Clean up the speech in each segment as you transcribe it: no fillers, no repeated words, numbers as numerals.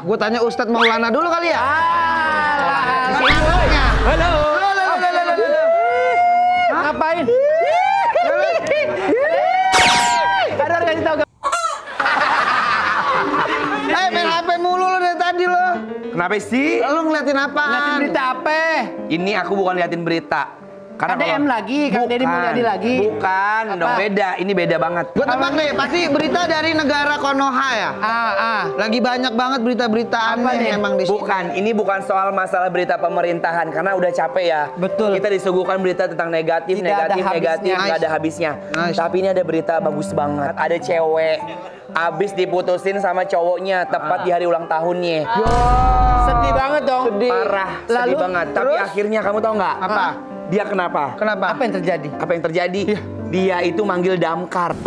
gue tanya Ustadz Maulana dulu kali ya. Halo. Ngapain? Ada orang kasih tahu. Main HP mulu lo dari tadi lo. Kenapa sih? Lo ngeliatin apaan? Ngeliatin berita apa? Ini aku bukan liatin berita. Karena KDM lagi, Kang Deddy Mulyadi lagi. Bukan, dong beda. Ini beda banget. Gue tebak deh, pasti berita dari negara Konoha ya. Lagi banyak banget berita-berita aneh emang di sini. Bukan, ini bukan soal masalah berita pemerintahan karena udah capek ya. Betul. Kita disuguhkan berita tentang negatif, negatif, nggak ada habisnya. Tapi ini ada berita bagus banget. Ada cewek abis diputusin sama cowoknya tepat di hari ulang tahunnya. Sedih banget dong. Parah, sedih banget. Tapi akhirnya kamu tahu nggak? Apa? Dia kenapa? Kenapa? Apa yang terjadi? Apa yang terjadi? Dia itu manggil damkar.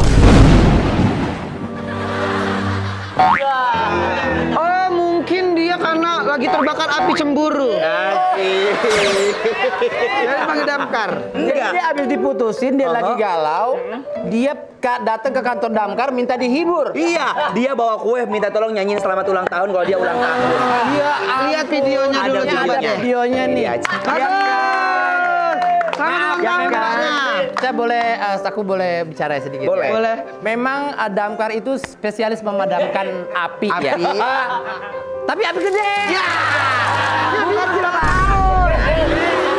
Oh, mungkin dia karena lagi terbakar api cemburu. Jadi panggil damkar. Enggak. Dia habis diputusin, dia lagi galau. Dia datang ke kantor damkar minta dihibur. Iya, dia bawa kue minta tolong nyanyiin selamat ulang tahun kalau dia ulang tahun. Dia Lihat videonya dulu. ada videonya nih. Saya boleh, aku boleh bicara sedikit. Boleh. Ya? Boleh. Memang damkar itu spesialis memadamkan api. Ya. Tapi api gede. Ya.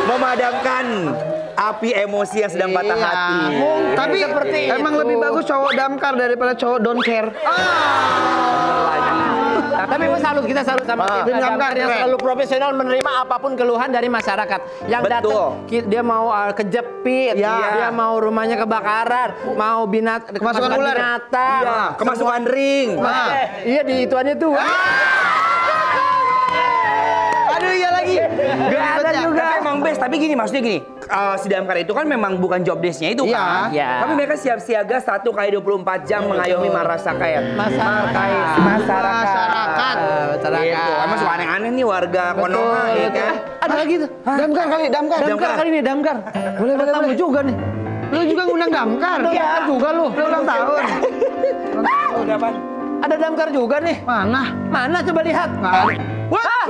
Memadamkan api emosi yang sedang patah hati. Tapi seperti emang itu. lebih bagus cowok damkar daripada cowok don't care. Tapi kita salut sama tim damkar yang selalu profesional menerima apapun keluhan dari masyarakat. Yang datang, dia mau kejepit, dia mau rumahnya kebakaran, mau kemasukan binatang, kemasukan ring. Iya di ituannya tuh. Aduh iya lagi. Gak ada juga. Tapi emang best, tapi gini maksudnya gini. Si damkar itu kan memang bukan job desk-nya itu kan. Iya. Tapi mereka siap siaga 1x24 jam mengayomi masyarakat. Gitu. Emang suka aneh-aneh nih warga Konoha ya kan. Ada lagi tuh. Damkar kali, damkar. Damkar kali ini, damkar. Boleh Tamu juga nih. Lu juga ngundang damkar? Iya juga lu. Lu ulang tahun. Ada damkar juga nih. Mana? Mana coba lihat. Nggak ada. Wah!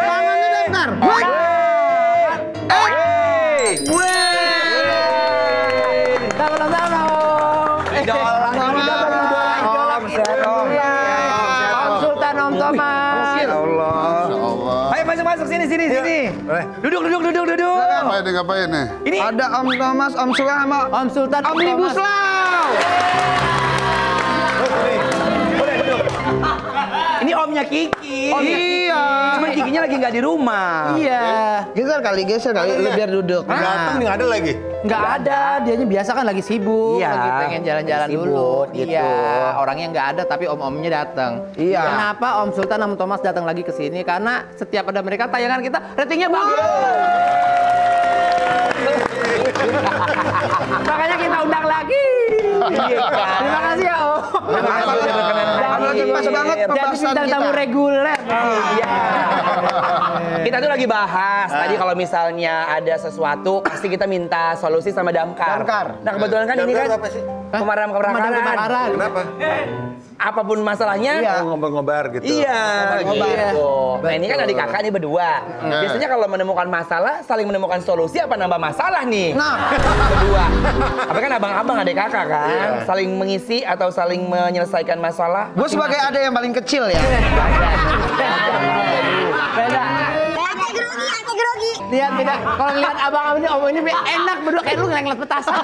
Tangannya damkar. Om Sultan, Om Thomas. Ya Allah. Ayo masuk sini. Duduk. Ngapain nih? Ini Ada Om Thomas, Om Sulah sama Om Sultan, Om Omnibus Thomas. Law. Ini omnya Kiki. Iya. Cuman Kikinya lagi nggak di rumah. Iya. Geser kali, lu biar duduk. Datang nih, nggak ada lagi. Nggak ada, dianya biasa kan lagi sibuk, Iya, lagi pengen jalan-jalan sibuk, dulu. gitu. Iya, orangnya nggak ada tapi om-omnya datang. Iya. Kenapa Om Sultan sama Thomas datang lagi ke sini? Karena setiap ada mereka tayangan kita ratingnya bagus. Makanya kita undang lagi. Terima kasih ya Om. Terima kasih sudah berkenan. Lagi pas banget Jadi pembahasan bintang kita. tamu reguler. Iya. Kita tuh lagi bahas tadi kalau misalnya ada sesuatu pasti kita minta solusi sama damkar. Nah kebetulan kan ini kan pemadam kebakaran. Kenapa? Apapun masalahnya. Ngobar-ngobar gitu. Iya, gitu. Nah ini kan adik kakak nih berdua. Biasanya kalau menemukan masalah, saling menemukan solusi apa nambah masalah nih? Nah, Berdua. Apa kan abang-abang adik kakak kan? Saling mengisi atau saling menyelesaikan masalah. gue sebagai ada yang paling kecil ya. Beda. Lihat beda. Kalau lihat abang-abang ini, om ini enak berdua kayak lu ngeles petasan.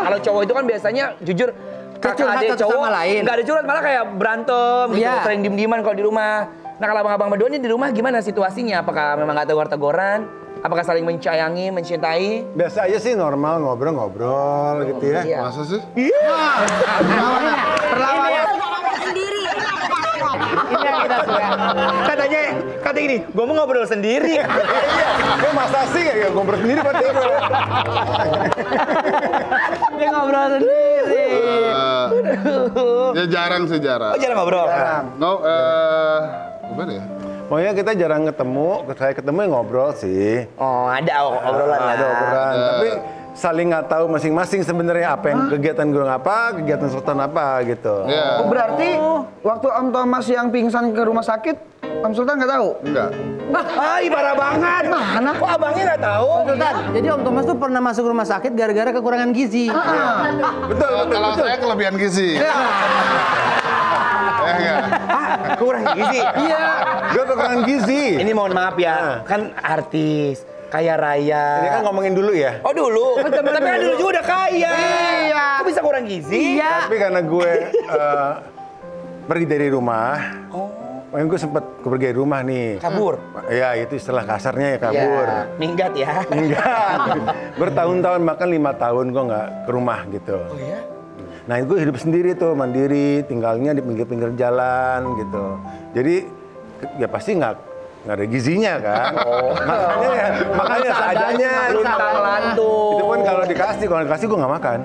Kalau cowok itu kan biasanya jujur kakak adik satu cowok sama lain. nggak ada curhat malah kayak berantem gitu, Iya. sering diem-dieman kalau di rumah. Nah kalau abang-abang berdua ini di rumah gimana situasinya? Apakah memang nggak tegur-teguran? Apakah saling menyayangi, mencintai? Biasa aja sih, normal ngobrol-ngobrol gitu ya. Iya. Masa sih? Perlawanan. Ini yang kita suka. Kata gini, gue mau ngobrol sendiri. Gue masa sih kayak ngobrol sendiri berarti. Dia ngobrol sendiri. Ya jarang sih, jarang. Oh jarang ngobrol? Gimana ya? Pokoknya kita jarang ketemu, saya ketemu ya ngobrol sih. Oh ada obrolan lah. Ada obrolan. Tapi saling nggak tahu masing-masing sebenarnya apa yang kegiatan gue apa, kegiatan Sultan apa gitu. Oh, berarti waktu Om Thomas yang pingsan ke rumah sakit, Om Sultan nggak tahu? Enggak. Ay, parah banget. Mana? Kok abangnya nggak tahu? Sultan, jadi Om Thomas tuh pernah masuk rumah sakit gara-gara kekurangan gizi. Betul. Kalau saya kelebihan gizi. Ya enggak? Kurang gizi. Iya. Gue kekurangan gizi. Ini mohon maaf ya, kan artis kaya raya. Ini kan ngomongin dulu ya. Oh dulu, tapi kan dulu juga udah kaya. Iya. Kok bisa kurang gizi? Iya. Tapi karena gue pergi dari rumah, gue sempat pergi dari rumah nih. Kabur. Ya itu istilah kasarnya ya kabur. Ya, minggat ya. Enggak. Bertahun-tahun bahkan 5 tahun gue nggak ke rumah gitu. Oh ya? Nah gue hidup sendiri tuh, mandiri, tinggalnya di pinggir-pinggir jalan gitu. Jadi ya pasti nggak ada gizinya kan. Makanya seadanya. Luntang lantung. Itu pun kalau dikasih gue nggak makan.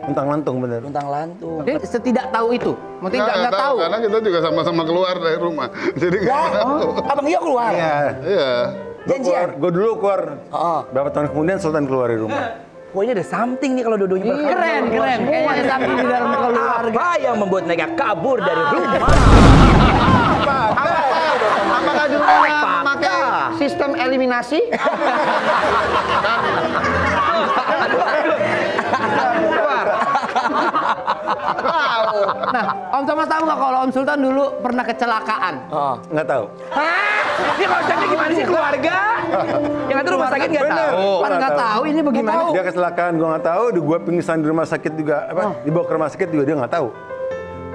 Luntang lantung bener. Luntang lantung. Jadi setidak tahu itu, maksudnya nggak tahu. Karena kita juga sama-sama keluar dari rumah. Jadi nggak tahu. Abang iya keluar. Iya. Iya. Janjian. Gue dulu keluar. Oh. Berapa tahun kemudian Sultan keluar dari rumah. Wah ini ada something nih kalau dua-duanya berkabur. Keren. Kayaknya ada samping di dalam keluarga. Apa yang membuat mereka kabur dari rumah? Apakah dulu memakai sistem eliminasi? Nah, Om Thomas tahu nggak kalau Om Sultan dulu pernah kecelakaan? Oh. Nggak tahu. Hah? Ini konsepnya gimana sih keluarga? Yang ada rumah sakit nggak tahu. Kan nggak tahu ini bagaimana? Dia kecelakaan, gue nggak tahu. Gue pingsan di rumah sakit juga. Dibawa ke rumah sakit juga dia nggak tahu.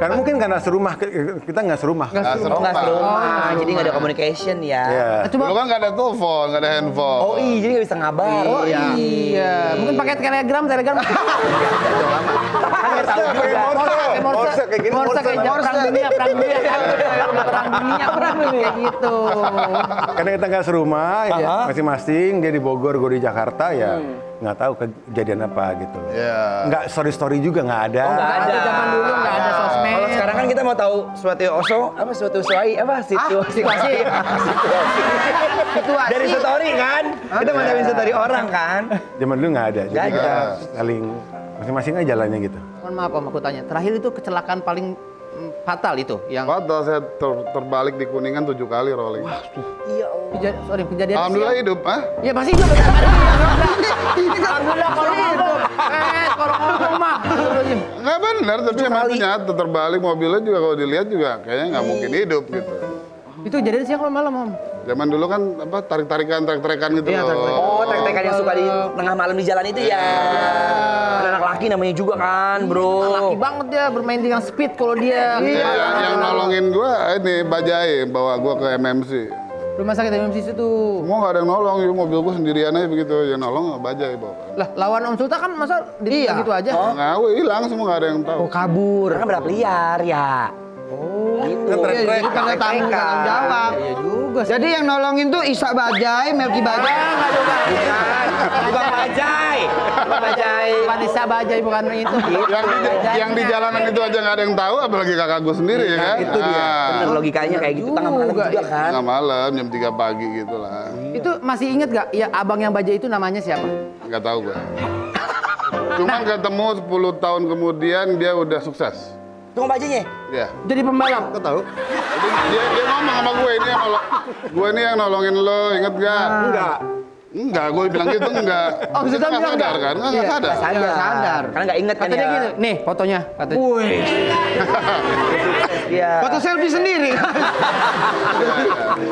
Karena mungkin karena serumah, kita nggak serumah. Nggak serumah, jadi nggak ada communication ya. Iya. Dulu kan nggak ada telepon, nggak ada handphone. Oh iya, jadi nggak bisa ngabar. Oh iya. Mungkin pakai telegram. Kan nggak tahu juga. Morse kayak gini. Morse kayak perang dunia kayak gitu. Karena kita nggak serumah, ya, masing-masing dia di Bogor, gue di Jakarta ya nggak tahu kejadian apa gitu. Iya. Nggak story juga nggak ada. Oh, nggak ada. Zaman dulu nggak ada sosmed. Kalau sekarang kan kita mau tahu suatu oso, apa suatu suai, apa situasi. Dari story kan, kita mau tahu story orang kan. Zaman dulu nggak ada, jadi Nggak kita ada. saling masing-masing aja jalannya gitu. Mohon maaf Om, aku tanya. Terakhir itu kecelakaan paling fatal itu yang Fatal, saya terbalik di Kuningan 7 kali rolling. kejadian. Alhamdulillah hidup, ah? Ya pasti hidup. Alhamdulillah kalau hidup. Kalau ngomong mah. Nggak benar, tapi emang itu nyata. Terbalik mobilnya juga kalau dilihat juga kayaknya nggak mungkin hidup gitu. Itu kejadian siang atau malam Om? Zaman dulu kan apa tarik-tarikan, trek-trekan gitu Iya, loh. Oh, trek-trekan yang suka di tengah malam di jalan itu ya. Anak laki namanya juga kan, bro. Laki banget dia bermain dengan speed kalau dia. Iya, yang nolongin gua ini Bajai bawa gua ke MMC. Rumah sakit MMC itu. Semua nggak ada yang nolong, ya mobil gua sendirian aja begitu. Yang nolong Bajai bawa. Lah, lawan Om Sultan kan masa ditinggal gitu aja? Nggak, hilang semua nggak ada yang tahu. Kabur. Kan berapa liar ya. Oh, gitu. Iya, jadi pada tanggung jawab. Iya juga. Jadi yang nolongin tuh Isa Bajai, Melki Bajai. Bukan Bajai. Bukan Bajai. Vanessa Bajai bukan itu. Yang di jalanan itu aja nggak ada yang tahu, apalagi kakak gua sendiri ya kan. Itu dia. Bener logikanya kayak gitu tengah malam juga kan. Tengah malam jam 3 pagi gitu lah. Itu masih inget gak? Ya abang yang Bajai itu namanya siapa? Nggak tahu gua. Cuman ketemu 10 tahun kemudian dia udah sukses. Tunggu Bajainya. Ya. Jadi pembalap. Kau tahu? Dia ngomong sama gue ini yang nolongin lo, inget gak? Enggak, gue bilang gitu enggak. Oh, Kita Sultan nggak bilang sadar enggak? kan? Nggak sadar. Sadar. Karena nggak inget kan Katanya ya. gitu. Nih fotonya. Katanya. Iya. Foto selfie sendiri.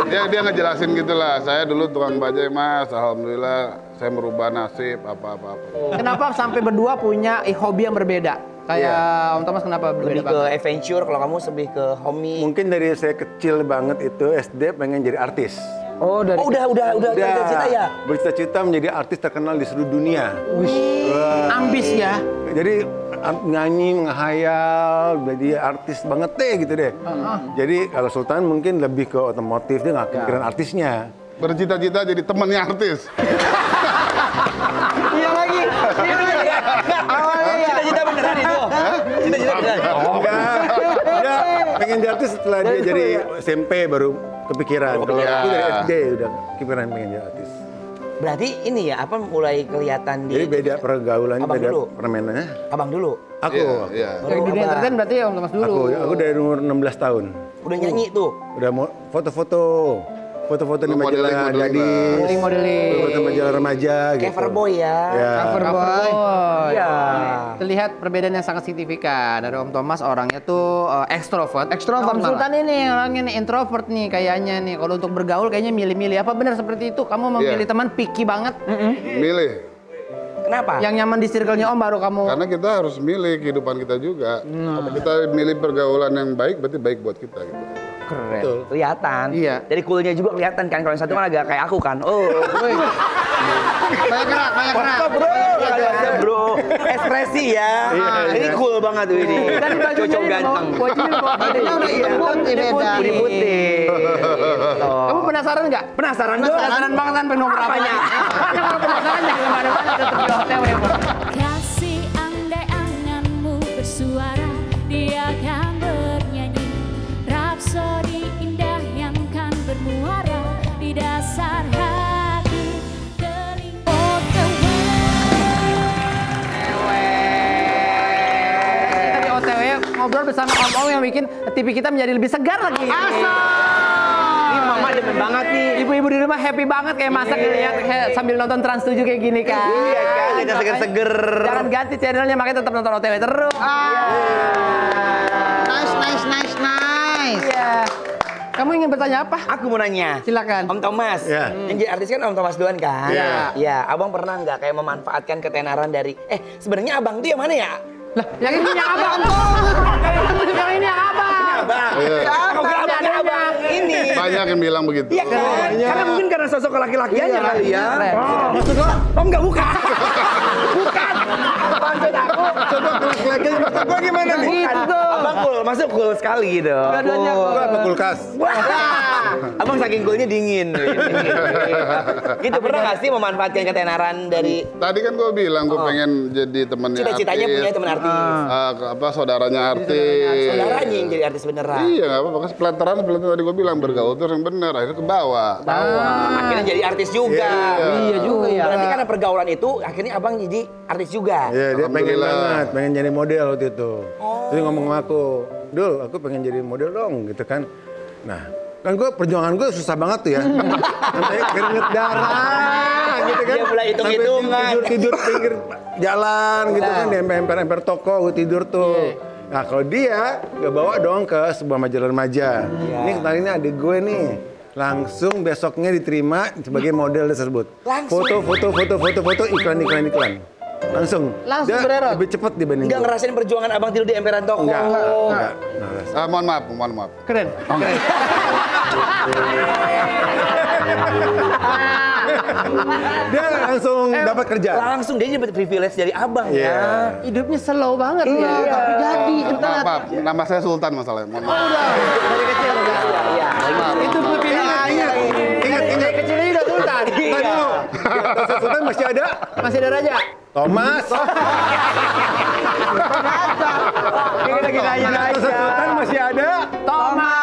Dia ngejelasin gitulah. Saya dulu tukang bajai mas, alhamdulillah saya merubah nasib apa-apa. Kenapa sampai berdua punya hobi yang berbeda? Kayak Om Thomas kenapa berbeda Lebih ke adventure, kalau kamu lebih ke homey. Mungkin dari saya kecil banget itu SD pengen jadi artis. Oh, dari Oh, udah cita-cita ya? Bercita-cita menjadi artis terkenal di seluruh dunia. ambis ya. Jadi nyanyi, menghayal, jadi artis banget deh gitu deh. Jadi kalau Sultan mungkin lebih ke otomotif, dia nggak kepikiran artisnya. Bercita-cita jadi temennya artis. Iya lagi. Awalnya cita-cita beneran itu? Cita-cita beneran? Enggak, dia pengen jadi artis setelah dia jadi SMP baru kepikiran. Kalau aku dari SD udah kepikiran pengen jadi artis. Berarti ini ya, apa mulai kelihatan di... Jadi beda pergaulannya, Abang beda dulu. permainannya. Abang dulu. Aku. Iya. Yang dunia entertain berarti ya Om Thomas dulu. Aku dari umur 16 tahun. Udah nyanyi tuh. Udah mau foto-foto. Foto-foto di Oh, majalah modeling, gadis. Modeling. Foto majalah remaja gitu. Cover boy ya. Ya. Cover boy. Iya. Terlihat perbedaan yang sangat signifikan dari Om Thomas, orangnya tuh ekstrovert. Ekstrovert Om malah. Sultan ini orangnya nih introvert nih kayaknya nih. Kalau untuk bergaul kayaknya milih-milih. Apa benar seperti itu? Kamu memilih Iya. teman picky banget? Milih. Kenapa? Yang nyaman di circle-nya Om baru kamu. Karena kita harus milih kehidupan kita juga. Kalau kita milih pergaulan yang baik, berarti baik buat kita gitu. Keren. Kelihatan. Iya. Dari coolnya juga kelihatan kan. Kalau yang satu kan agak kayak aku kan. Oh. Banyak gerak, banyak gerak. Iya, bro. Ekspresi ya. Ini cool banget tuh ini. Dan bajunya Cocok ini ganteng. bajunya di bawah badan. Bajunya udah hitam putih beda. Putih putih. Kamu penasaran nggak? Penasaran dong? Penasaran banget kan pengen nomor apanya? Kalau penasaran jangan kemana-mana, tetap di OTW. Kasih andai anganmu bersuara, dia akan bernyanyi rapsodi indah yang kan bermuara di dasar hati telinga. Kita di OTW ngobrol bersama Om yang bikin TV kita menjadi lebih segar lagi. Ini mama demen banget nih. Ibu-ibu di rumah happy banget kayak masak lihat kayak sambil nonton Trans 7 kayak gini kan. Iya kan, kita seger-seger. Jangan ganti channelnya, makanya tetap nonton OTW terus. Nice, nice, nice, nice. Iya. Kamu ingin bertanya apa? Aku mau nanya. Silakan. Om Thomas. Ya. Yang jadi artis kan Om Thomas Duan kan? Iya. Iya. Abang pernah nggak kayak memanfaatkan ketenaran dari... sebenarnya abang tuh yang mana ya? Lah, yang ini yang abang. Yang ini yang abang. Abang. Iya. Aku kira abang kayak abang ini. Banyak yang bilang begitu. Iya kan? Karena mungkin karena sosok laki-lakiannya kali ya. Keren. Maksud lo? Om nggak buka. Bukan. Maksud aku. Coba laki-lakinya maksud gua gimana nih? Gitu. Abang cool. Masuk cool sekali gitu. Dua-duanya cool. Gua apa kulkas? Abang saking coolnya dingin. Gitu pernah nggak sih memanfaatkan ketenaran dari... Tadi kan gue bilang gue pengen jadi temannya Cita-citanya punya teman artis. saudaranya artis. Saudaranya yang jadi artis beneran. Iya nggak apa-apa. Kan pelantaran tadi gue bilang bergaul terus yang benar. Akhirnya ke bawah. Akhirnya jadi artis juga. Iya juga ya. Berarti karena pergaulan itu akhirnya abang jadi artis juga. Iya, dia pengen Alhamdulillah. banget, pengen jadi model waktu itu. Terus ngomong sama aku, Dul, aku pengen jadi model dong, gitu kan. Nah, kan perjuangan gue susah banget tuh ya. Sampai keringet darah, gitu kan. Dia mulai hitung-hitungan. Tidur pinggir jalan, gitu kan. Di emper-emper toko, gue tidur tuh. Nah, kalau dia, gue bawa dong ke sebuah majalah remaja. Ini kali ini adik gue nih. Langsung besoknya diterima sebagai model tersebut. Langsung? Foto, iklan. Langsung dia beneran? lebih cepat dibanding Enggak gua. ngerasain perjuangan abang tidur di emperan toko. Enggak. Mohon maaf. Keren. Dia langsung dapat kerja. Langsung dia dapat privilege dari abang Iya. ya. Hidupnya slow banget ya. Tapi jadi. Maaf. Nama saya Sultan masalahnya. Mohon maaf. Dari kecil udah. Iya. Itu pilihannya. Ingat. Dari kecilnya udah sultan. Tadi dulu. Sultan masih ada? Masih ada raja. Thomas. Kita lagi nanya aja. Sultan masih ada? Thomas.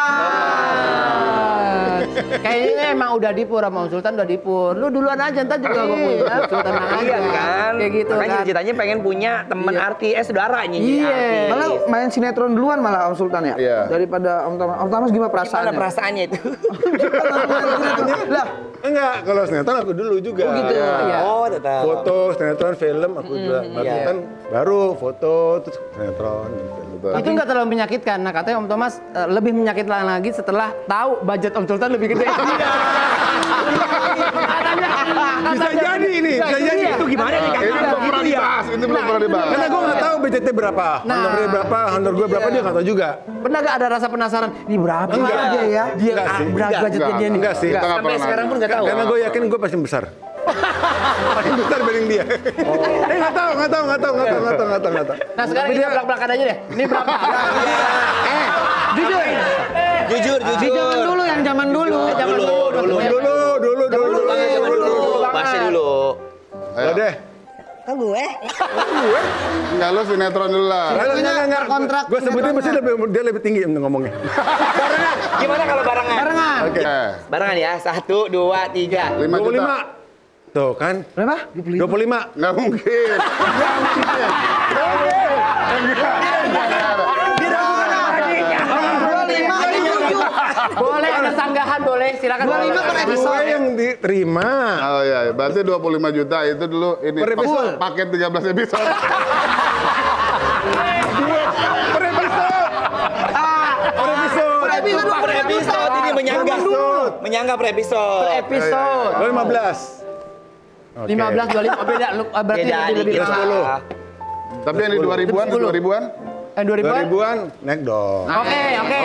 Kayaknya emang udah dipur sama Om Sultan, udah dipur. Lu duluan aja, ntar juga gue punya. Sultan aja. Iya kan? Kayak gitu Makanya kan. cita-citanya pengen punya temen artis, saudaranya jadi Iya. artis. Malah main sinetron duluan malah Om Sultan ya? Iya. Daripada Om Thomas. Om Thomas gimana Gimana perasaannya? perasaannya itu? Lah, Enggak, kalau sinetron aku dulu juga. Oh gitu. Iya. Oh, tetap. Foto, sinetron, film aku juga. Baru Iya. kan baru foto terus sinetron. Itu nggak terlalu menyakitkan. Nah katanya Om Thomas lebih menyakitkan lagi setelah tahu budget Om Sultan lebih gede. Bisa jadi ini, bisa jadi. Itu gimana nih Ini belum pernah dibahas. Ini belum pernah dibahas. Karena gue nggak tahu budgetnya berapa, honornya berapa, honor gue berapa dia nggak tahu juga. Pernah nggak ada rasa penasaran? Ini berapa Enggak. aja ya? Dia Enggak sih. berapa budgetnya dia nih? Enggak sih. Kita nggak Sampai pernah sekarang nanya. pun nggak tahu. Karena gue yakin gue pasti besar. Paling besar dibanding dia. Nggak tahu. Nah sekarang kita belak-belakan aja deh. Ini berapa? Jujur. Jujur. di zaman dulu yang zaman dulu. Dulu. Pasti dulu. Udah deh. Enggak, lu sinetron dulu lah. Enggak. Kontrak Gue sebutin pasti dia lebih tinggi ngomongnya. Barengan. Gimana kalau barengan? barengan. Oke. Oke. Barengan ya. 1, 2, 3. 5 juta. 25. Tuh kan? Berapa? 25. Nggak mungkin. Boleh ada sanggahan, boleh. Silakan. 25 per episode. Gue yang diterima. Oh iya, berarti 25 juta itu dulu ini Per episode. paket 13 episode. Per episode. Per episode. Per episode ini menyanggah. Menyanggah per episode. Per episode. Lo 15. Oke. 15, 25, beda. Berarti Beda lebih dikit mahal. lah. Tapi yang di 2000-an, di 2000-an. 2000-an? 2000-an naik dong. Oke,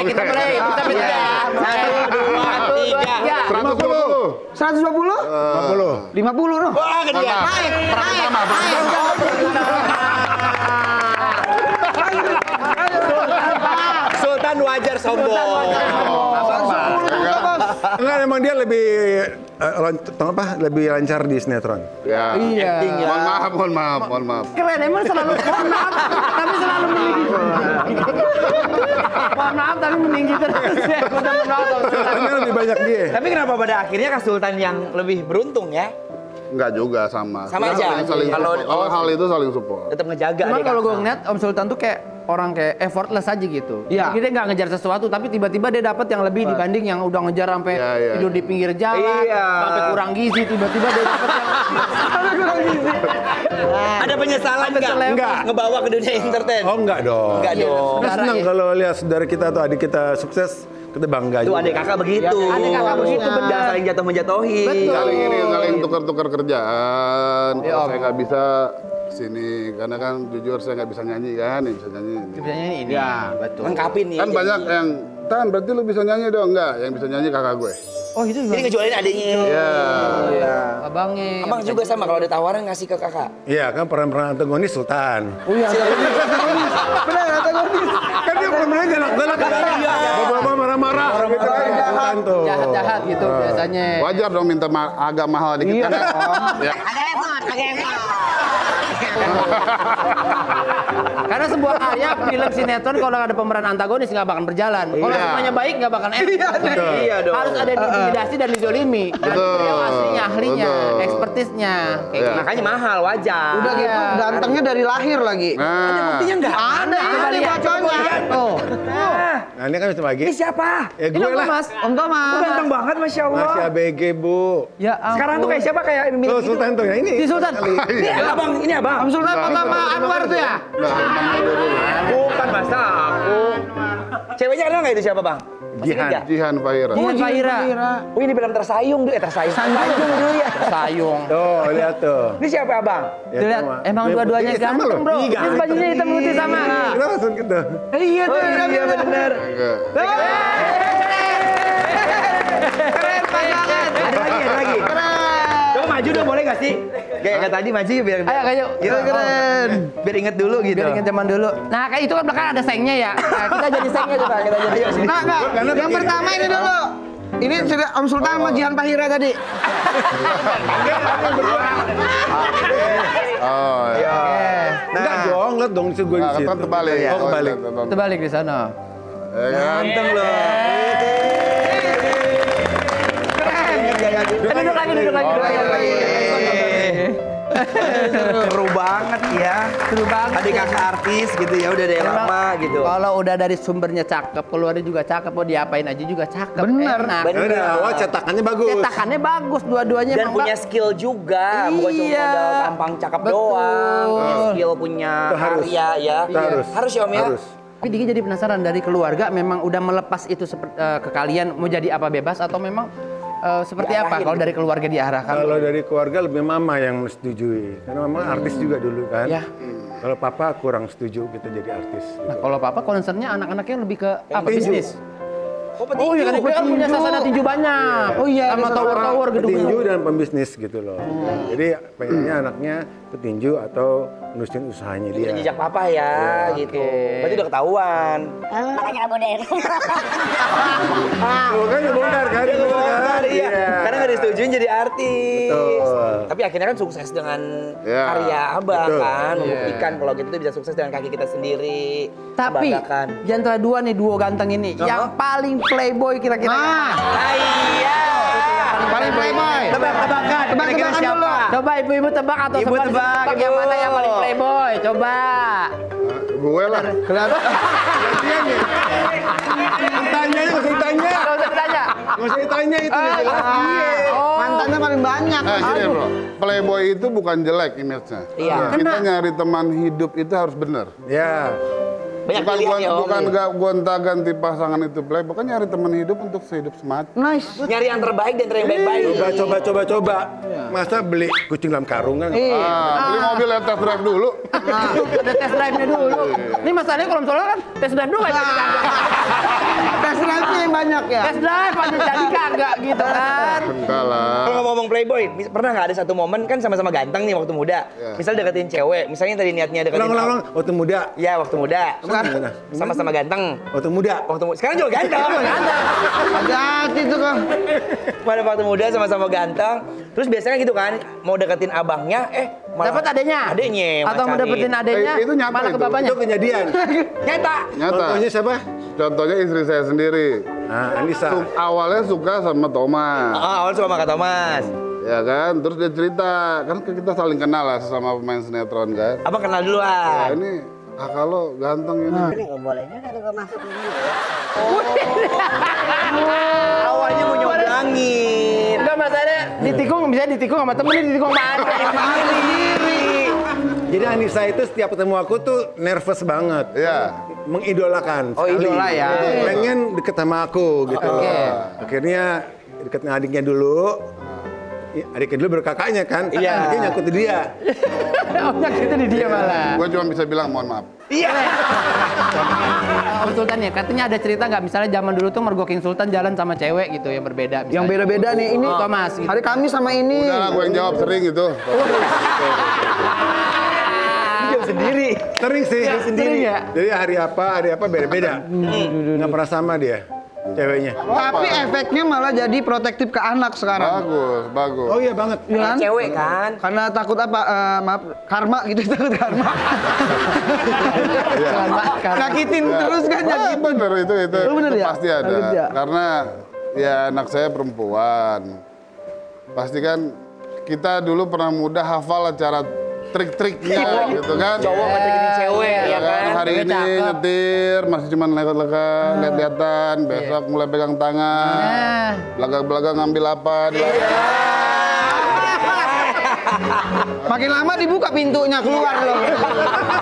kita mulai. Kita bertiga. 1, 2, 3. 120. 120? 50. 50 noh. Wah, ke dia. Sultan wajar sombong. Enggak, emang dia lebih lebih lancar di sinetron. Ya. Iya. Mohon maaf. Keren, emang selalu mohon maaf, tapi selalu meninggi. Mohon maaf, tapi meninggi terus ya. Udah menonton. Ini lebih banyak dia. Tapi kenapa pada akhirnya Kak Sultan yang lebih beruntung ya? Enggak juga sama. Sama aja. Saling Kalau- support. Kalau hal itu saling support. Tetap ngejaga Cuman deh, kalau gue Kakak. ngeliat Om Sultan tuh kayak orang kayak effortless aja gitu. Iya. Jadi dia nggak ngejar sesuatu, tapi tiba-tiba dia dapat yang lebih dibanding yang udah ngejar sampai Iya, iya. tidur di pinggir jalan, Iya. sampai kurang gizi, tiba-tiba dia dapat yang sampai kurang gizi. Ada penyesalan nggak? Enggak. Ngebawa ke dunia entertain? Oh enggak dong. Enggak dong. Kita Saudara senang ya. kalau lihat saudara kita atau adik kita sukses, kita bangga Tuh juga. adik kakak begitu. Adik kakak begitu, benar. Jangan saling jatuh menjatuhi. Betul. Saling tukar-tukar kerjaan. Iya, Om. Saya nggak bisa sini karena kan jujur saya nggak bisa nyanyi kan, yang bisa nyanyi. Biasanya ini. Ya. Betul. Lengkapin nih. Kan banyak yang Tan, berarti lu bisa nyanyi dong? Enggak, yang bisa nyanyi kakak gue. Oh itu Jadi ngejualin adiknya. Iya. abangnya. Abang juga sama kalau ada tawaran ngasih ke kakak. Iya kan peran-peran antagonis Sultan. Oh iya. Benar, antagonis. Kan dia peran-perannya galak-galak. Bapak-bapak marah-marah. Gitu kan Sultan tuh. Jahat-jahat gitu biasanya. Wajar dong minta agak mahal dikit kan? Ya. Karena sebuah karya film sinetron kalau ada pemeran antagonis nggak bakal berjalan. Kalau Iya. semuanya baik nggak bakal enak. Iya dong. Harus ada intimidasi dan dizolimi. Dan Betul. beliau aslinya, ahlinya, Betul. ekspertisnya. Kayak Iya. gitu. Makanya mahal, wajar. Udah gitu gantengnya dari lahir lagi. Nah, Buktinya nggak? Ada Coba lihat. bacanya. Oh. Nah ini kan bisa bagi. Ini siapa? Ya Ini gue Om lah. Thomas. Om Thomas. Ganteng banget, Masya Allah. Masih ABG bu. Ya ampun. Sekarang tuh kayak siapa? Kayak Tuh milik Sultan tuh ya ini. Si Sultan. Ini abang, ini abang. Om Sultan foto sama Anwar tuh ya? Bukan masa aku. Ceweknya kenal nggak itu siapa bang? Masih Jihan. ingat? Jihan Fahira. Jihan Fahira. Oh ini film tersayung dulu, tersayung. Tersayung dulu ya. Sayung. Tuh lihat tuh. Ini siapa abang? Ya, Tuh lihat, sama. emang Dia dua-duanya putih sama ganteng loh. bro. Iya, Ini bajunya hitam putih sama. Kita langsung gitu. Iya tuh. Iya benar. Enggak. Keren pasangan. Ada lagi. Coba maju dong, boleh gak sih? Kayak tadi maju biar. Ayo kayu. Gitu. Keren. Biar inget dulu gitu. Biar ingat zaman dulu. Nah kayak itu kan belakang ada sengnya ya. Nah, kita jadi sengnya coba. Kita jadi. Enggak. Yang pertama ini dulu. Ini cerita Om Sultan sama Jihan Fahira tadi. Oh ya. Enggak dong, lihat dong si gue di Nah, situ. kan terbalik. Oh kebalik. Terbalik di sana. Ganteng loh. Duduk lagi, duduk lagi, duduk lagi. Seru banget ya. Seru banget. Adik kakak artis gitu ya, udah dari lama gitu. Kalau udah dari sumbernya cakep, keluarnya juga cakep, mau diapain aja juga cakep. Bener. Enak. Bener. Dari awal cetakannya bagus. Cetakannya bagus, dua-duanya Dan emang punya skill juga, bukan cuma Iya. modal tampang cakep Betul. doang. Punya skill, punya Itu harus. karya ya. Itu harus. Harus ya Om ya. Harus. Tapi Diki jadi penasaran dari keluarga memang udah melepas itu ke kalian mau jadi apa bebas atau memang seperti apa Diarahin. kalau dari keluarga diarahkan? Kalau dari keluarga lebih mama yang menyetujui. Karena mama artis juga dulu kan. Ya. Kalau papa kurang setuju kita jadi artis. Nah, kalau papa concernnya anak-anaknya lebih ke apa Petinju. bisnis? Oh, Oh iya kan dia kan punya sasana tinju banyak. Oh iya, sama ada tower-tower Petinju gedung-gedung. dan pembisnis gitu loh. Jadi pengennya anaknya petinju atau menerusin usahanya dia. Jejak papa ya, gitu. Berarti udah ketahuan. Makanya modern. Tuh kan benar kan? Benar, iya. Karena nggak disetujuin jadi artis. Betul. Tapi akhirnya kan sukses dengan Ya, karya abang betul. kan, membuktikan kalau kita tuh bisa sukses dengan kaki kita sendiri. Tapi Membanggakan. di antara dua nih duo ganteng ini, yang paling playboy kira-kira. Nah, Ah, iya. paling playboy. Tebak-tebakan. Tebak-tebakan. kira-kira tebakan siapa? dulu. Coba ibu-ibu tebak atau Ibu sobat tebak, tebak yang Ibu. mana yang paling playboy? Coba. Gue lah. Kelihatan. Ditanya, nggak usah ditanya. Nggak usah ditanya. Nggak usah ditanya itu. udah jelas. Mantannya paling banyak. Gini bro, playboy itu bukan jelek image-nya. Iya. Kita nyari teman hidup itu harus benar. Ya. Banyak Bukan pilihan ya Om. bukan gak gonta-ganti pasangan itu playboy, kan nyari teman hidup untuk sehidup semati. Nice. Nyari yang terbaik dan yang baik-baik. Coba. Masa beli kucing dalam karung kan? Beli mobil yang test drive dulu. Ada test drive-nya dulu. Ini masalahnya kalau misalnya kan test drive dulu aja. Tes drive-nya yang banyak ya. Test drive aja jadi kagak gitu kan. Enggak lah. Kalau ngomong playboy, pernah nggak ada satu momen kan sama-sama ganteng nih waktu muda. Misal deketin cewek, misalnya tadi niatnya deketin. Ulang. Waktu muda. Ya waktu muda. Gimana? Sama-sama ganteng. Waktu muda. Sekarang juga ganteng. Hati-hati tuh kan. Pada waktu muda sama-sama ganteng. Terus biasanya gitu kan, mau deketin abangnya, malah Dapat adenya. Adenya yang Atau mau macarin. dapetin adenya, Itu nyata malah ke itu. bapaknya. Itu kejadian. Nyata. Nyata. Contohnya siapa? Contohnya istri saya sendiri. Nah, Anissa. Awalnya suka sama Thomas. Awal suka sama Kak Thomas. Ya kan, terus dia cerita, kan kita saling kenal lah sesama pemain sinetron kan. Abang kenal Ya duluan. ini kakak lo ganteng ini. Awalnya mau nyoblangin. Enggak masalahnya ditikung, bisa ditikung sama temen, ditikung sama adik. Jadi Anissa itu setiap ketemu aku tuh nervous banget. Iya. Mengidolakan. Oh, sekali. idola ya. Pengen deket sama aku gitu. Akhirnya deket sama adiknya dulu. Adiknya dulu berkakaknya kan. Iya. Akhirnya nyangkut di dia. Oh, itu di dia malah. Gue cuma bisa bilang mohon maaf. Iya. Om Sultan ya, katanya ada cerita nggak misalnya zaman dulu tuh mergoking Sultan jalan sama cewek gitu yang berbeda. Yang beda-beda nih. Ini Thomas. Gitu. hari Kamis sama ini. Udah lah, gue yang jawab sering itu. Sendiri. Sering sih. Sering ya? Jadi hari apa beda-beda. Nggak pernah sama dia. Ceweknya. Tapi efeknya malah jadi protektif ke anak sekarang. Bagus. Oh iya banget. Iya kan? Cewek kan. Karena takut apa? Maaf, karma gitu, takut karma. Nyakitin terus kan, nyakitin. Bener itu Oh, bener ya? pasti ada. Bener ya? Karena ya anak saya perempuan. Pasti kan kita dulu pernah muda hafal cara trik-triknya gitu kan. Cowok ngedeketin cewek ya kan. Hari ini nyetir masih cuma lewat-lewat, lihat-lihatan. Besok mulai pegang tangan. Belaga-belaga ngambil apa di Makin lama dibuka pintunya, keluar loh.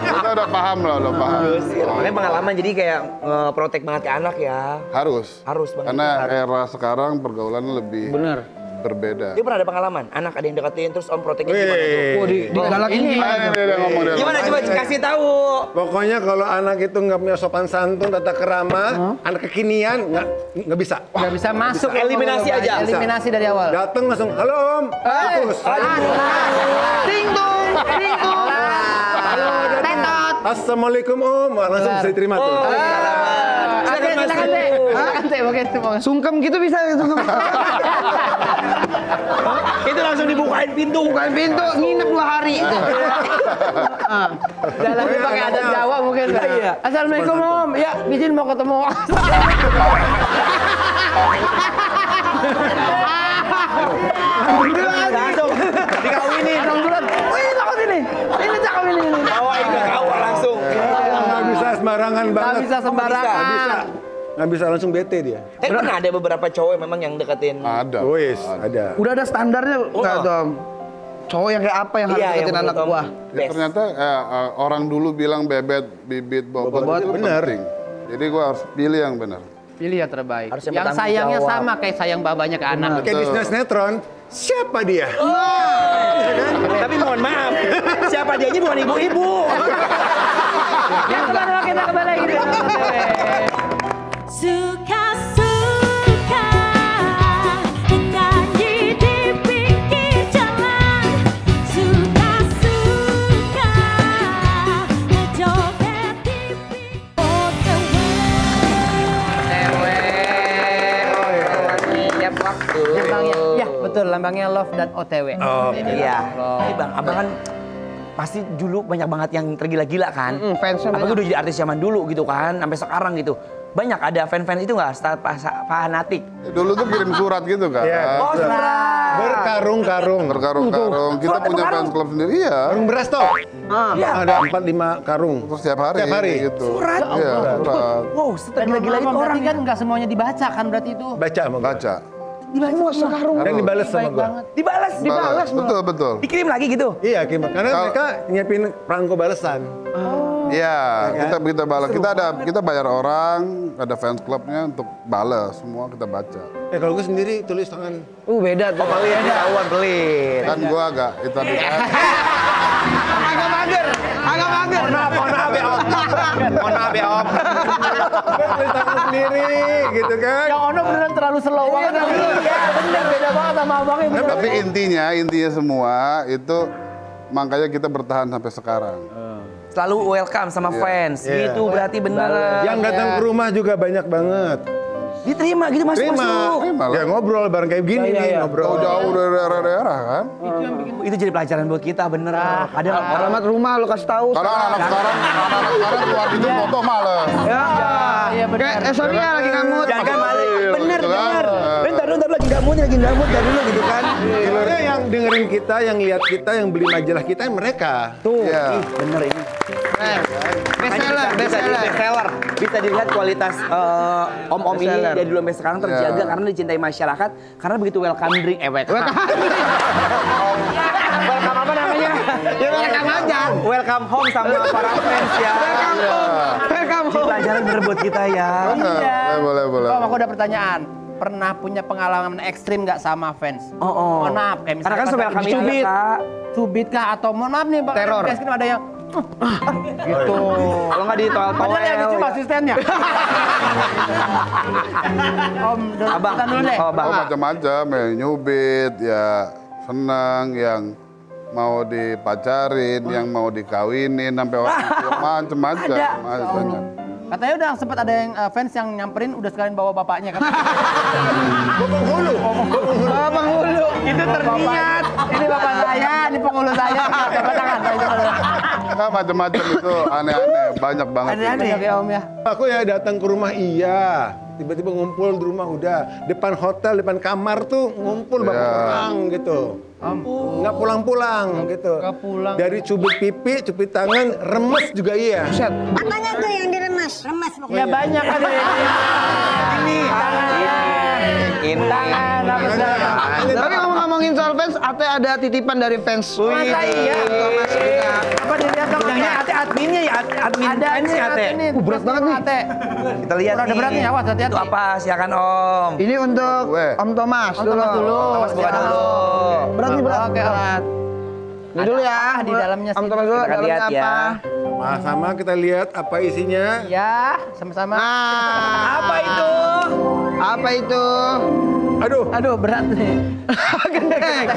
Kita udah paham lah, udah paham. Makanya pengalaman jadi kayak nge-protect banget ke anak ya. Harus. Harus banget. Karena era sekarang pergaulannya lebih berbeda. Dia pernah ada pengalaman, anak ada yang deketin terus om protectnya gimana tuh? Digalakin gimana? Dia ngomong dia. Gimana coba kasih tahu. Pokoknya kalau anak itu nggak punya sopan santun, tata kerama, anak kekinian nggak bisa. Nggak bisa masuk. Eliminasi aja. Eliminasi dari awal. Datang langsung, halo om. Putus. Ting tung, ting tung. Tetot. Assalamualaikum om. Wah, langsung bisa diterima tuh. Silakan deh. Silakan deh, mungkin. Sungkem gitu bisa, sungkem. Itu langsung dibukain pintu. Bukain pintu, nginep 2 hari itu. Dalamnya pakai adat Jawa mungkin. Iya. Assalamualaikum om. Ya, izin mau ketemu. Langsung dikawinin. Wih, cakep ini. Ini cakep ini. Bawain ke kawah langsung. Nggak bisa sembarangan Nggak banget. bisa sembarangan. Nggak bisa langsung bete dia. Tapi pernah ada beberapa cowok memang yang deketin. Ada. Wis, ada. Udah ada standarnya nggak Tom? Cowok yang kayak apa yang harus Iya, deketin yang anak menurut gua? Om Ya, best. ternyata orang dulu bilang bebet, bibit, bobot, Bobot, itu bener. penting. Jadi gua harus pilih yang benar. Pilih yang terbaik. Harus yang Yang bertanggung sayangnya jawab. sama kayak sayang babanya ke anak. Kayak di sinetron, siapa dia? Tapi mohon maaf, siapa dia bukan ibu-ibu. Yang kembali kita kembali gitu. Suka-suka nyanyi di pinggir jalan. Suka-suka ngejoget di pinggir Tiap waktu. Lambangnya, ya betul lambangnya love dan OTW. Oh, Iya. Ini bang, abang kan pasti dulu banyak banget yang tergila-gila kan. Fansnya Apalagi banyak. udah jadi artis zaman dulu gitu kan, sampai sekarang gitu. Banyak ada fans-fans itu nggak, fanatik. Dulu tuh kirim surat gitu kan. Iya, Oh, betul. surat. Berkali karung. Berkarung-karung. Kita punya fans club sendiri, iya. Karung beras toh? Ada 4-5 karung. Terus setiap hari. Setiap hari? Gitu. Surat? Iya, surat. Wow, gila-gila itu orang. Berarti kan nggak semuanya dibaca kan berarti itu. Baca sama gua. Baca. Semua sekarung. Dan dibales sama gua. Dibalas. Betul, betul. Dikirim lagi gitu. Iya, karena mereka nyiapin perangko balesan. Iya, kita balas. Kita bayar orang, ada fans clubnya untuk balas. Semua kita baca. Kalau gue sendiri tulis tangan. Beda tuh. Pelit, ketahuan pelit. Kan gua agak itu tadi kan. Agak mager. Mohon maaf ya Om. Tulis tangan sendiri, gitu kan. Yang Ono beneran terlalu slow banget. Iya, bener beda banget sama abangnya. bener. Tapi intinya semua itu makanya kita bertahan sampai sekarang. Selalu welcome sama fans. Iya. Gitu berarti bener. Yang datang ke rumah juga banyak banget. Diterima gitu masuk. Terima lah. Ya ngobrol bareng kayak gini nih, ngobrol. Jauh dari daerah-daerah kan. Itu jadi pelajaran buat kita bener. Ada Alamat rumah lu kasih tahu. Kadang anak sekarang keluar itu foto males. Iya bener. Kayak Sonia lagi ngamut. Jangan balik. Bener. Gitu kan? Bentar lagi ngamut dari dulu gitu kan. Sebenarnya yang dengerin kita, yang lihat kita, yang beli majalah kita mereka. Tuh, Iya. bener ini. Bestseller. Bisa dilihat kualitas om-om ini Bestseller. dari dulu sampai sekarang terjaga karena dicintai masyarakat. Karena begitu welcome drink, welcome apa namanya? Ya welcome aja. Welcome home sama para fans ya. Welcome Ini pelajaran bener buat kita ya. Boleh. Om, aku ada pertanyaan. Pernah punya pengalaman ekstrim nggak sama fans? Oh. Mohon maaf, kayak Karena kan misalnya welcome pas itu Kak. cubit kah atau mohon maaf nih, Bang. Teror. Ekstrim ada yang gitu. Kalau nggak ditoel-toel. Padahal yang dicium asistennya. Om, Abang. kita dulu deh. Oh, Bang. Oh, macam-macam ya, nyubit, ya senang, yang mau dipacarin, yang mau dikawinin, sampai orang tua macam-macam. Banyak. Katanya udah sempat ada yang fans yang nyamperin udah sekalian bawa bapaknya kan. penghulu. Itu terniat. Ini bapak saya, ini penghulu saya. Coba tangan. Nah, macam-macam itu aneh-aneh, banyak banget. Aneh-aneh ya Om ya. Aku ya datang ke rumah iya. Tiba-tiba ngumpul di rumah udah. Depan hotel, depan kamar tuh ngumpul banyak orang gitu. Nggak pulang-pulang gitu. Nggak pulang. Dari cubit pipi, cubit tangan, remes juga iya. Apanya tuh yang diremas? Remas pokoknya. Ya banyak kan ya. Ini Ini. tangan apa segala. Tapi ngomongin soal fans, Ate ada titipan dari fans. Masa iya? Thomas juga. Apa dilihat dong? Bilangnya adminnya ya, admin Ada fans ya Ate. Berat banget nih. Kita lihat Ada berat nih, awas hati-hati. Itu apa? Silakan Om. Ini untuk Gue. Om Thomas dulu. Thomas buka dulu. Berat nih berat. Oke, Om. Ini dulu ya. Apa di dalamnya Om sih? Thomas dulu, Kita akan dalamnya lihat apa? ya. Sama-sama kita lihat apa isinya. Ya, sama-sama. Apa itu? Apa itu? Aduh, berat nih. Genteng.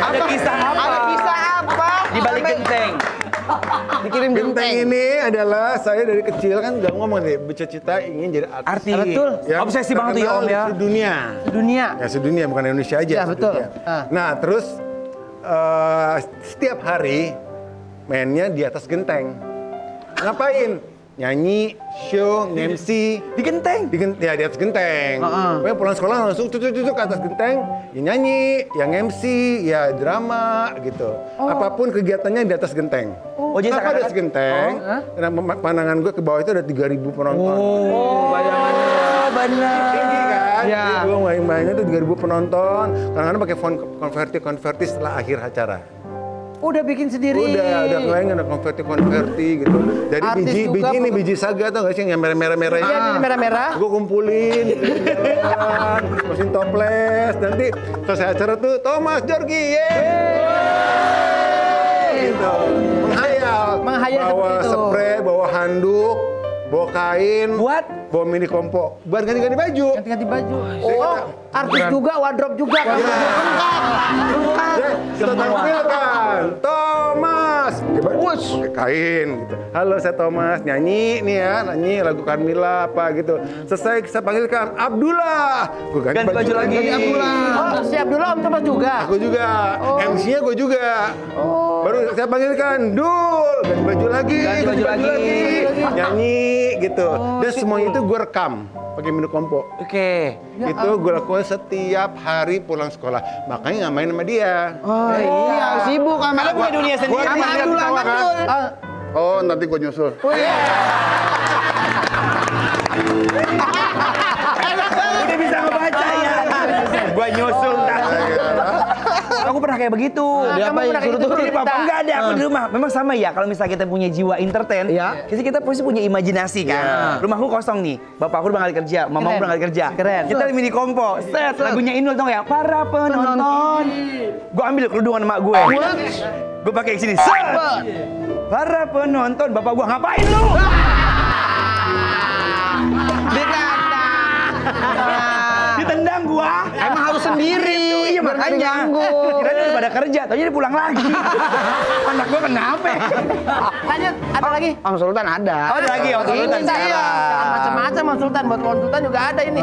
Ada kisah apa? Ada kisah apa? Di balik Sampai genteng. Dikirim Genteng genteng. ini adalah saya dari kecil kan gak ngomong nih, bercita-cita ingin jadi artis. Arti. Betul. Yang Obsesi banget tuh ya Om ya. Sedunia. Dunia. Ya sedunia, bukan Indonesia aja. Ya, betul. sedunia. Ah. Nah terus setiap hari mainnya di atas genteng. Ngapain? Nyanyi, show, nge-MC. Di genteng. Ya di atas genteng. Pokoknya pulang sekolah langsung tutup ke atas genteng. Ya nyanyi, ya nge-MC, ya drama gitu. Apapun kegiatannya di atas genteng. Oh, jadi Kenapa di atas seakan-akan- genteng? Karena pandangan gue ke bawah itu ada 3.000 penonton. Oh, benar. Tinggi kan? Ya. Jadi gue main-mainnya tuh 3.000 penonton. Kadang-kadang pakai font konverti setelah akhir acara. Udah bikin sendiri. Udah main ada konverti gitu. Dari Artis biji juga, ini biji saga tau gak sih yang merah-merah Iya, ini merah-merah. Gue kumpulin, mesin toples. Nanti selesai acara tuh Thomas Jorgi, gitu. Menghayal bawa seperti itu. spray, bawa handuk, bawa kain, Buat? bawa mini kompo, buat ganti-ganti baju. Ganti-ganti baju. Oh, artis juga, wardrobe juga. Kita tampilkan Thomas, pakai kain gitu. Halo, saya Thomas, nyanyi nih ya, nyanyi lagu Carmila apa gitu. Selesai saya panggilkan Abdullah, gue ganti baju lagi. Ganti Abdullah. Oh, si Abdullah Om Thomas juga. Aku juga, MC-nya gue juga. Baru saya panggilkan Dul, ganti baju lagi, Ganti baju lagi. nyanyi gitu. Dan semuanya itu gue rekam pakai mini kompo. Oke. Itu gue lakukan setiap hari pulang sekolah. Makanya nggak main sama dia. Oh iya, sibuk sama Karena punya dunia sendiri. Gua sama lihat Abdul ketawa kan. Abdul. Oh, nanti gue nyusul. Udah bisa ngebaca ya. Gua nyusul dah. Aku pernah kayak begitu. Diapain? Suruh turun. Bapak enggak ada, aku di rumah. Memang sama ya, kalau misalnya kita punya jiwa entertain, kita pasti punya imajinasi kan. Rumahku kosong nih, bapak aku udah berangkat kerja, mama aku berangkat kerja. Keren. Kita mini kompo, set, lagunya Inul tau ya? Para penonton. Gue ambil kerudungan emak gue. Gue pakai sini, set. Para penonton, bapak gue ngapain lu? Ditendang gua. Emang harus sendiri. Iya makanya. Kira dia pada kerja, taunya dia pulang lagi. Anak gua kenapa? Lanjut, ada lagi? Om Sultan ada. Oh, ada lagi Om Sultan. Jangan macam-macam Om Sultan, buat Om Sultan juga ada ini.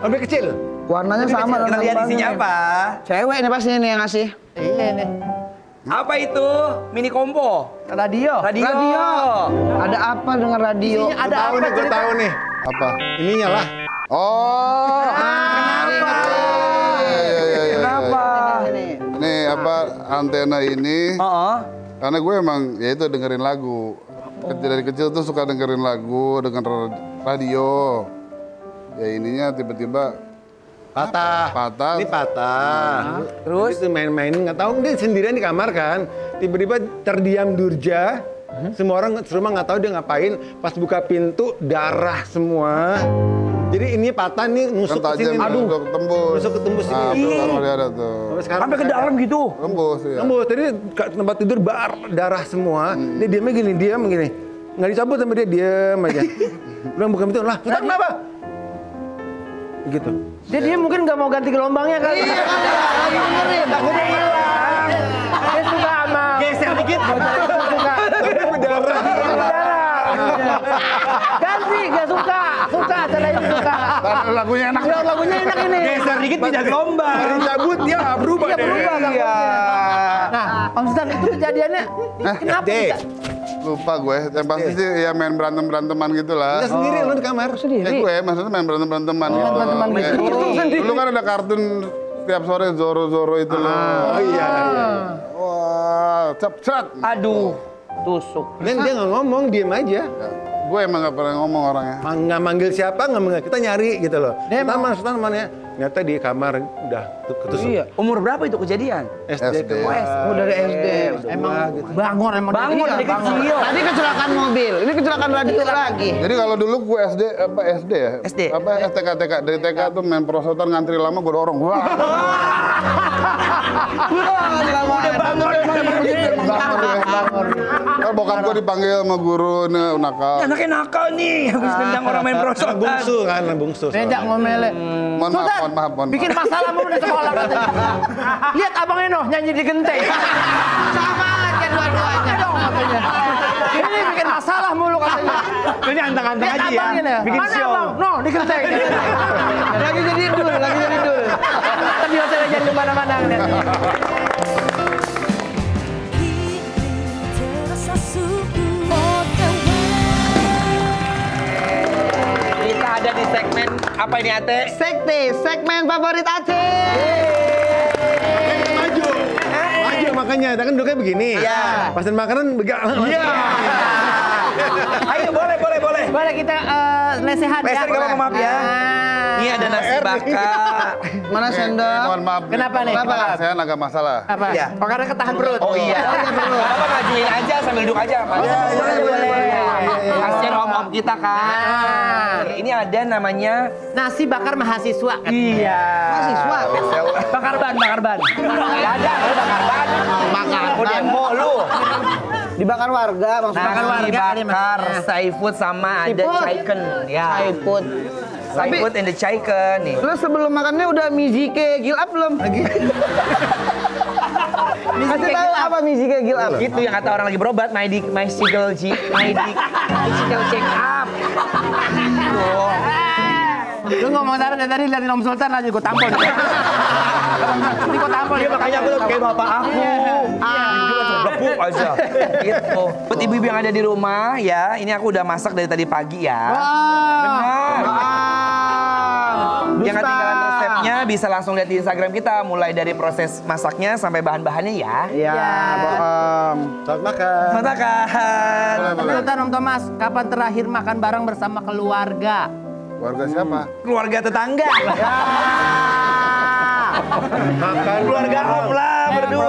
Lebih kecil. Warnanya sama. Kita lihat isinya apa? Cewek nih pasti ini yang ngasih. Iya nih. Apa itu? Mini kompo. Radio. Radio. Ada apa dengan radio? Isinya ada apa? Gue tahu nih. Apa? Ininya lah. Oh. Kenapa? Kenapa? Nih apa antena ini? Karena gue emang ya itu dengerin lagu. Dari kecil tuh suka dengerin lagu, denger radio. Ya ininya tiba-tiba Patah. Ini patah. Terus itu main-main nggak tahu dia sendirian di kamar kan. Tiba-tiba terdiam durja. Semua orang serumah nggak tahu dia ngapain. Pas buka pintu darah semua. Jadi ini patah nih nusuk ke sini. Aduh, tembus. Nusuk ke tembus Nah, sini. tuh, lihat tuh. Sampai ke dalam gitu. Tembus ya. Tembus. Tadi tempat tidur darah semua. Dia diamnya gini, diam gini. Nggak dicabut sama dia, diam aja. Udah buka pintu, lah, Sultan kenapa? Gitu. Dia mungkin nggak mau ganti gelombangnya kali. Iya, dengerin. Takutnya hilang. Dia suka sama. Geser dikit. Darah. Ganti, gak suka. Suka, cara ini suka. Lagunya enak. Ya, lagunya enak ini. Geser dikit tidak gelombang. Baru cabut dia berubah Iya, deh. berubah takutnya. Nah, Om Sultan itu kejadiannya kenapa bisa? Lupa gue. Yang pasti sih ya main berantem-beranteman gitu lah. Kita sendiri lu di kamar. Ya gue maksudnya main berantem-beranteman gitu. berantem-beranteman Kayak- gitu. Dulu kan ada kartun setiap sore Zoro-Zoro itu loh. Oh iya. Wah, cepet. Aduh, tusuk. Dan dia nggak ngomong, diem aja. Gue emang gak pernah ngomong orangnya. Nggak manggil siapa, nggak manggil. Kita nyari gitu loh. Sultan mana ya? Ternyata di kamar udah ketusuk. Iya. Umur berapa itu kejadian? SD. Oh dari SD. Emang bangun Bangun dari kecil. Tadi kecelakaan mobil, ini kecelakaan radio lagi. Jadi kalau dulu gue SD ya? SD. Apa TK. Dari TK tuh main prosotan ngantri lama gue dorong. Wah. Udah bangun. Bangun. Kan bokap gue dipanggil sama guru nih nakal. Anaknya nakal nih, habis nendang orang main Anak prosotan. bungsu kan, anak bungsu. Beda ngomele. Mohon maaf. Bikin masalah mulu di sekolah katanya. Lihat Abang Eno nyanyi di genteng. Sama aja dua-duanya dong katanya. Ini bikin masalah mulu katanya. Ini antang-antang Lihat aja ya. Abang ini. Bikin Mana show. Abang? No, di genteng. Lagi jadi dul. Tadi saya jadi kemana-mana. terasa sungguh Kita ada di segmen apa ini Ate? Sekte, segmen favorit Ate. Maju makanya, kan duduknya begini. Iya. Pas dan makanan Iya. Ayo boleh. Boleh kita lesehan ya. Lesehan, nggak apa-apa, maaf ya. Ini ada nasi bakar. Mana sendok? Mohon maaf. Kenapa nih? Kenapa? Saya agak masalah. Apa? Iya. Oh, karena ketahan perut. Oh iya. Apa majuin aja sambil duduk aja. boleh. Kasian om-om kita kan. Ini ada namanya Nasi bakar mahasiswa. iya. Mahasiswa. Bakar ban. Nggak ada, lu bakar ban. Bakar Mau demo lu. Dibakar warga maksudnya. Bakar Nasi warga kali bakar, maksudnya. seafood sama ada Seafood. chicken. Ya. Seafood. Seafood and the chicken nih. Terus sebelum makannya udah mizike gill up belum? Kasih tahu apa mizike gill up? Itu yang kata orang lagi berobat, my physical check up. Tuh. Lu ngomong tadi liatin Om Sultan aja gue tampol. Ini gue tampol. Dia makanya aku kayak bapak aku. Dia langsung blepuk aja. Gitu. Buat ibu-ibu yang ada di rumah ya, ini aku udah masak dari tadi pagi ya. Benar. Yang ketinggalan resepnya Resepnya bisa langsung lihat di Instagram kita, mulai dari proses masaknya sampai bahan-bahannya ya. Iya, bohong. Selamat makan. Selamat makan. Om Sultan, Om Thomas, kapan terakhir makan bareng bersama keluarga? Keluarga siapa? Keluarga tetangga. Makan Keluarga Om lah berdua.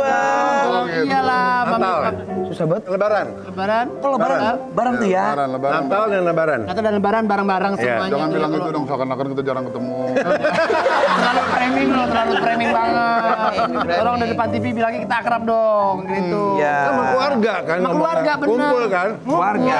Oh, gitu. Iyalah, Natal. Susah banget. Lebaran. Lebaran. Oh, lebaran. Bareng tuh ya. Lebaran. Natal dan Lebaran. Natal dan Lebaran bareng-bareng semuanya. Jangan tuh bilang ya, itu dong, seakan-akan kita jarang ketemu. Terlalu framing loh, terlalu framing banget. Tolong dari depan TV bilangnya kita akrab dong, gitu. Iya. Sama keluarga kan. Sama keluarga, bener. Kumpul kan. Keluarga.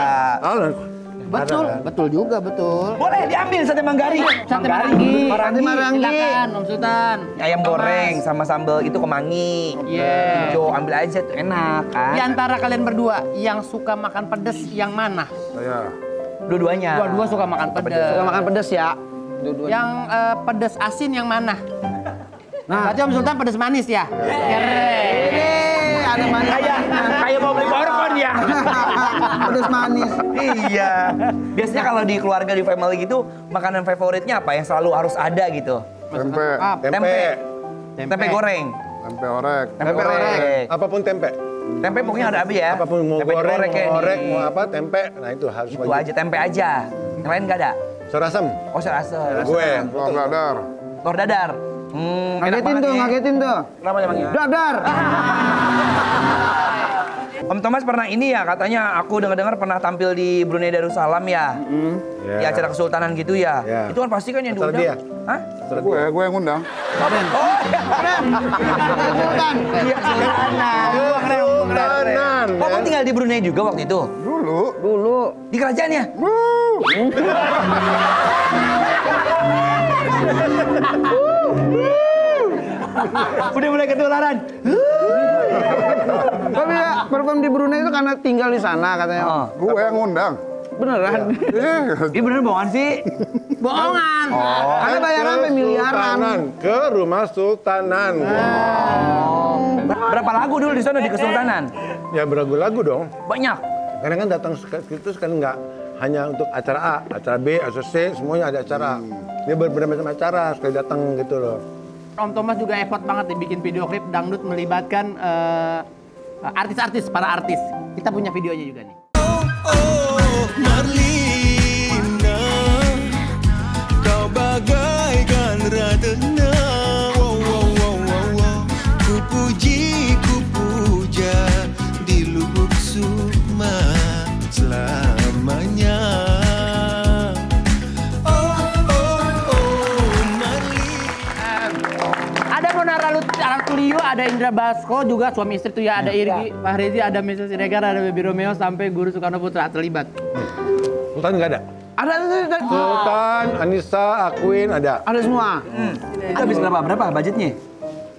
Betul, betul juga, betul. Boleh diambil sate manggari. Sate Marangi. Sate Marangi. Silakan, Om Sultan. Ayam Thomas. goreng sama sambal itu kemangi. Iya. Jo, ambil aja tuh enak kan. Di antara kalian berdua, yang suka makan pedes yang mana? Saya. Dua-duanya. Dua-dua suka makan pedes. Suka makan pedas ya. Yang pedes asin yang mana? Berarti Om Sultan pedes manis ya? Ada manis. Kayak mau beli korkon ya. Pedas manis. Iya. Biasanya kalau di keluarga di family gitu, makanan favoritnya apa yang selalu harus ada gitu? Tempe. Tempe. Tempe goreng. Tempe orek. Tempe orek. Apapun tempe. Tempe pokoknya ada abi ya. Apapun mau Tempe goreng, kayak mau orek, nih. mau apa, tempe. Nah itu harus Itu aja tempe aja. Yang lain nggak ada. Sor asem. Oh, sayur asem. Gue. Telur dadar. Telur dadar. Ngagetin tuh, ngagetin tuh. Kenapa emangnya? Dadar. Om Thomas pernah ini ya, katanya aku dengar-dengar pernah tampil di Brunei Darussalam ya. Di acara kesultanan gitu ya. Ya. Itu kan pasti kan yang Acara diundang. dia. Hah? Gue yang ngundang. Sultan. Iya, Sultanan. Sultanan. Oh, kamu tinggal di Brunei juga waktu itu? Dulu. Di kerajaannya? Udah mulai ketularan. Tapi ya, perform di Brunei itu karena tinggal di sana katanya. Oh. Gue yang ngundang. Beneran. Ini bener bohongan sih. Bohongan. Ada bayaran sampai miliaran. Sultanan. Ke rumah Sultanan. Berapa lagu dulu di sana di Kesultanan? Ya beragu-lagu dong. Banyak. Karena kan datang itu kan nggak hanya untuk acara A, acara B, acara C, semuanya ada acara. Dia berbagai macam acara sekali datang gitu loh. Om Thomas juga effort banget nih bikin video klip dangdut melibatkan artis-artis, para artis. Kita punya videonya juga nih. Marlina, kau bagaikan ratna. Wow, wow, wow, wow, wow. Ku puji, ku puja di lubuk sukma selamanya. Oh, oh, oh, Marlina. Ada Mona Ratuliu, ada Indra Basko juga suami istri tuh ya, ada Irgi Fahrezi, ada Mrs. Siregar, ada Baby Romeo sampai Guru Soekarno Putra terlibat. Sultan nggak ada? Ada. Sultan, Anissa, Aquin ada. Ada semua. Itu habis berapa? Berapa budgetnya?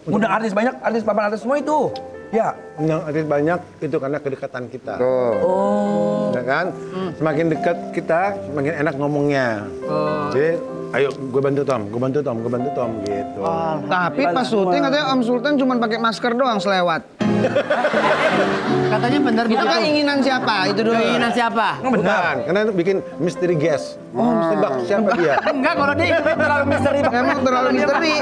Undang artis banyak, artis papan atas semua itu. Ya. Yang artis banyak itu karena kedekatan kita. Tuh. Ya kan? Semakin dekat kita, semakin enak ngomongnya. Jadi, ayo gue bantu Tom, gue bantu Tom, gue bantu Tom gitu. Tapi pas syuting katanya Om Sultan cuma pakai masker doang selewat. Katanya benar Itu begitu. kan keinginan siapa? Itu dulu. Keinginan siapa? Bukan, karena itu bikin misteri guest. Tebak siapa dia? Enggak, kalau dia itu terlalu misteri. Emang terlalu misteri.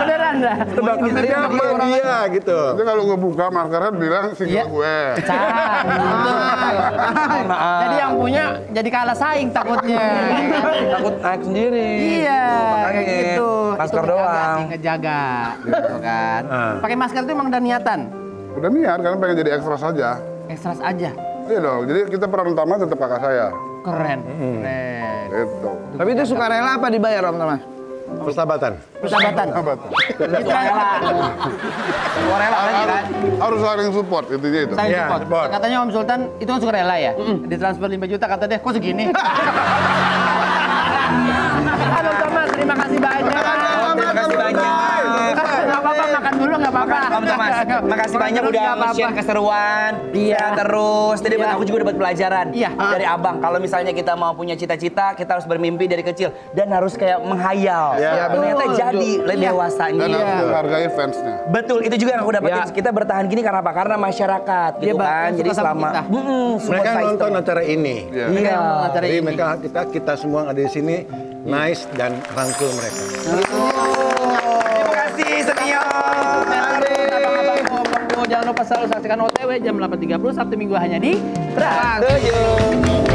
Beneran dah. Tebak siapa dia gitu. Tapi kalau gue buka maskernya bilang single gue. Jadi yang punya jadi kalah saing takutnya. Takut naik sendiri. Iya, Makanya gitu. masker Itu doang. ngejaga, gitu kan. Ah. Pakai masker itu emang udah niatan. Udah niat karena pengen jadi ekstras aja. Ekstras aja. Iya dong, jadi kita peran utama tetap kakak saya. Keren. Keren. Gitu. Tapi itu sukarela apa dibayar Om Thomas? Persahabatan. Persahabatan. Apa tuh? Sukarela kan? Harus saling support, intinya itu. Saling Iya, support. support. Katanya Om Sultan itu kan sukarela ya. Ditransfer 5 juta kata dia, kok segini? Halo Thomas, terima kasih banyak. Terima kasih banyak. Nggak apa-apa, makan dulu nggak apa-apa. Om Thomas, makasih banyak udah Nggak apa-apa. nge-share keseruan. Iya. Terus, tadi Iya. aku juga dapat pelajaran Iya. dari abang. Kalau misalnya kita mau punya cita-cita, kita harus bermimpi dari kecil dan harus kayak menghayal. Iya. Ternyata Betul. jadi Iya. dewasanya. Dan harus menghargai fansnya. Betul, itu juga yang aku dapetin. Iya. Kita bertahan gini karena apa? Karena masyarakat, Dia gitu kan. suka Jadi sama selama kita. semua Mereka size nonton tuh. acara ini. Iya. Iya. Acara Jadi ini. mereka kita semua yang ada di sini nice dan rangkul mereka. Selalu saksikan OTW jam 8.30 Sabtu Minggu hanya di Trans. Setuju.